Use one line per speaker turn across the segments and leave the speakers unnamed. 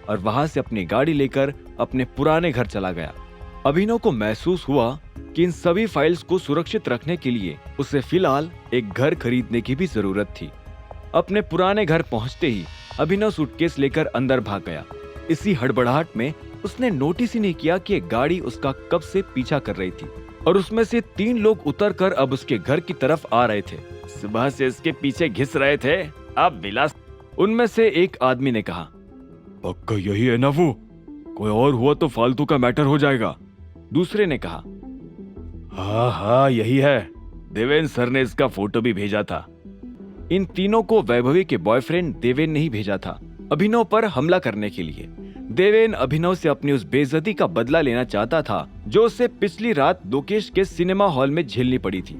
और वहां से अपनी गाड़ी लेकर अपने पुराने घर चला गया। अभिनव को महसूस हुआ कि इन सभी फाइल्स को सुरक्षित रखने के लिए उसे फिलहाल एक घर खरीदने की भी जरूरत थी। अपने पुराने घर पहुंचते ही अभिनव सूटकेस लेकर अंदर भाग गया। इसी हड़बड़ाहट में उसने नोटिस ही नहीं किया कि एक गाड़ी उसका कब से पीछा कर रही थी और उसमें से 3 लोग उतरकर अब उसके घर की तरफ आ रहे थे। सुबह से इसके पीछे घिस रहे थे, अब विलास। उनमें से एक आदमी ने कहा, पक्का यही है ना वो? कोई और हुआ तो फालतू का मैटर हो जाएगा। दूसरे ने कहा, हाँ यही है, देवेन सर ने इसका फोटो भी भेजा था। इन तीनों को वैभवी के बॉयफ्रेंड देवेन ने ही भेजा था अभिनव पर हमला करने के लिए। देवेन अभिनव से अपनी उस बेइज्जती का बदला लेना चाहता था जो उसे पिछली रात लोकेश के सिनेमा हॉल में झेलनी पड़ी थी।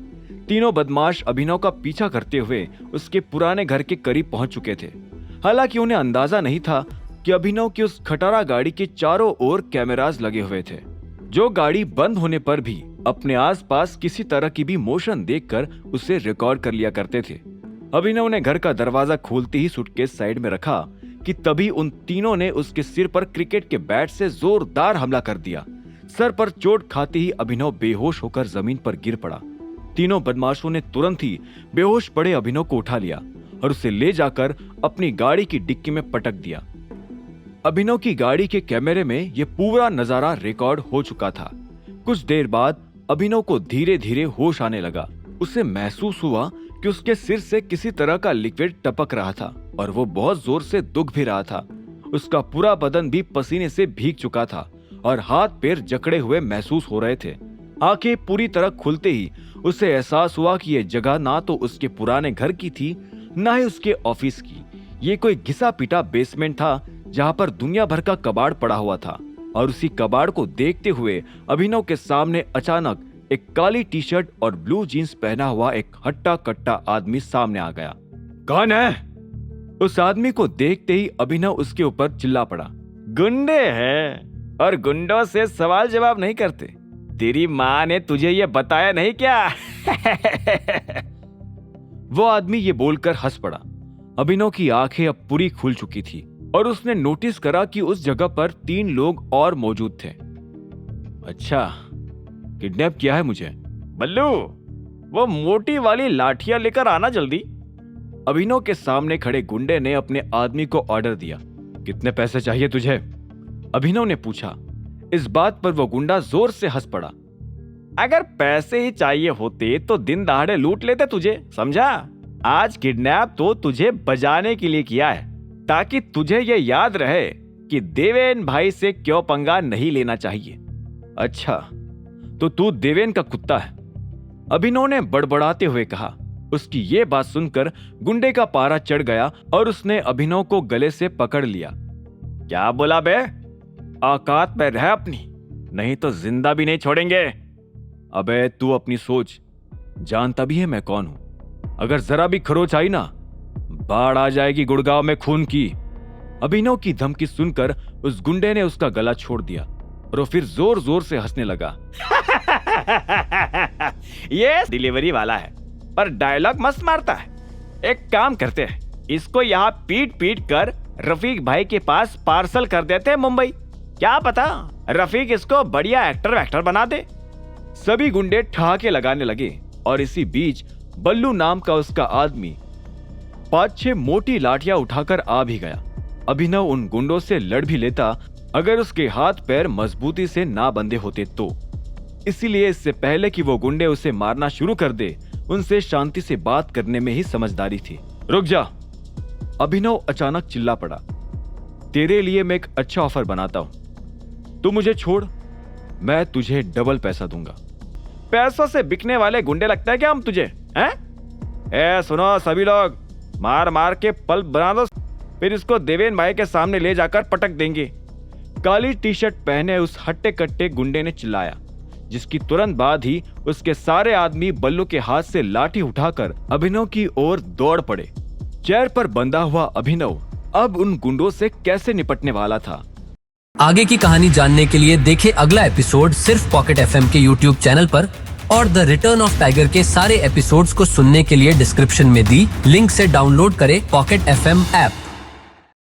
तीनों बदमाश अभिनव का पीछा करते हुए उसके पुराने घर के करीब पहुंच चुके थे। हालांकि उन्हें अंदाजा नहीं था कि अभिनव की उस खटारा गाड़ी के चारों ओर कैमरास लगे हुए थे, जो गाड़ी बंद होने पर भी अपने आसपास किसी तरह की भी मोशन देखकर उसे रिकॉर्ड कर लिया करते थे। अभिनव ने घर का दरवाजा खोलते ही सूटकेस साइड में रखा कि तभी उन तीनों ने उसके सिर पर क्रिकेट के बैट से जोरदार हमला कर दिया। सर पर चोट खाते ही अभिनव बेहोश होकर जमीन पर गिर पड़ा। तीनों बदमाशों ने तुरंत ही बेहोश पड़े अभिनव को उठा लिया और उसे ले जाकर अपनी गाड़ी की डिक्की में पटक दिया। अभिनव की गाड़ी के कैमरे में यह पूरा नजारा रिकॉर्ड हो चुका था। कुछ देर बाद अभिनव को धीरे धीरे होश आने लगा। उसे महसूस हुआ कि उसके सिर से किसी तरह का लिक्विड टपक रहा था और वो बहुत जोर से दुख भी रहा था। उसका पूरा बदन भी पसीने से भीग चुका था और हाथ पैर जकड़े हुए महसूस हो रहे थे। आंखें पूरी तरह खुलते ही उसे एहसास हुआ कि यह जगह ना तो उसके पुराने घर की थी, ना ही उसके ऑफिस की। ये कोई घिसा पिटा बेसमेंट था जहां पर दुनिया भर का कबाड़ पड़ा हुआ था। और उसी कबाड़ को देखते हुए अभिनव के सामने अचानक एक काली टी शर्ट और ब्लू जीन्स पहना हुआ एक हट्टा कट्टा आदमी सामने आ गया। कौन है? उस आदमी को देखते ही अभिनव उसके ऊपर चिल्ला पड़ा। गुंडे हैं और गुंडों से सवाल जवाब नहीं करते। तेरी माँ ने तुझे ये बताया नहीं क्या? वो आदमी ये बोलकर हंस पड़ा। अभिनव की आंखें अब पूरी खुल चुकी थी और उसने नोटिस करा कि उस जगह पर 3 लोग और मौजूद थे। अच्छा, किडनैप किया है मुझे? बल्लू, वो मोटी वाली लाठियां लेकर आना जल्दी। अभिनव के सामने खड़े गुंडे ने अपने आदमी को ऑर्डर दिया। कितने पैसे चाहिए तुझे? अभिनव ने पूछा। इस बात पर वो गुंडा जोर से हंस पड़ा। अगर पैसे ही चाहिए होते तो दिन दहाड़े लूट लेते तुझे, समझा? आज किडनैप तो तुझे बजाने के लिए किया है, ताकि तुझे ये याद रहे कि देवेन भाई से क्यों पंगा नहीं लेना चाहिए। अच्छा, तो तू देवेन का कुत्ता है? अभिनव ने बड़बड़ाते हुए कहा। उसकी ये बात सुनकर गुंडे का पारा चढ़ गया और उसने अभिनव को गले से पकड़ लिया। क्या बोला बे? औकात में रह अपनी, नहीं तो जिंदा भी नहीं छोड़ेंगे। अबे तू अपनी सोच, जानता भी है मैं कौन हूं। अगर जरा भी खरोच आई ना, बाढ़ आ जाएगी गुड़गांव में खून की। अभिनव की धमकी सुनकर उस गुंडे ने उसका गला छोड़ दिया और वो फिर जोर जोर से हंसने लगा। ये डिलीवरी वाला है पर डायलॉग मस्त मारता है। एक काम करते हैं, इसको यहाँ पीट पीट कर रफीक भाई के पास पार्सल कर देते हैं मुंबई। क्या पता रफीक इसको बढ़िया एक्टर वैक्टर बना दे। सभी गुंडे ठहाके लगाने लगे और इसी बीच बल्लू नाम का उसका आदमी 5-6 मोटी लाठियां उठाकर आ भी गया। अभिनव उन गुंडों से लड़ भी लेता अगर उसके हाथ पैर मजबूती से ना बंधे होते तो। इसीलिए इससे पहले कि वो गुंडे उसे मारना शुरू कर दे, उनसे शांति से बात करने में ही समझदारी थी। रुक जा, अभिनव अचानक चिल्ला पड़ा। तेरे लिए मैं एक अच्छा ऑफर बनाता हूं, तू मुझे छोड़, मैं तुझे डबल पैसा दूंगा। पैसों से बिकने वाले गुंडे लगता है क्या हम तुझे, हैं? ए सुनो सभी लोग, मार मार के पल्प बना दो, फिर इसको देवेन भाई के सामने ले जाकर पटक देंगे। काली टी शर्ट पहने उस हट्टे कट्टे गुंडे ने चिल्लाया, जिसकी तुरंत बाद ही उसके सारे आदमी बल्लू के हाथ से लाठी उठाकर अभिनव की ओर दौड़ पड़े। चेयर पर बंधा हुआ अभिनव अब उन गुंडों से कैसे निपटने वाला था।
आगे की कहानी जानने के लिए देखें अगला एपिसोड सिर्फ पॉकेट एफएम के यूट्यूब चैनल पर, और द रिटर्न ऑफ टाइगर के सारे एपिसोड्स को सुनने के लिए डिस्क्रिप्शन में दी लिंक से डाउनलोड करें पॉकेट एफएम ऐप।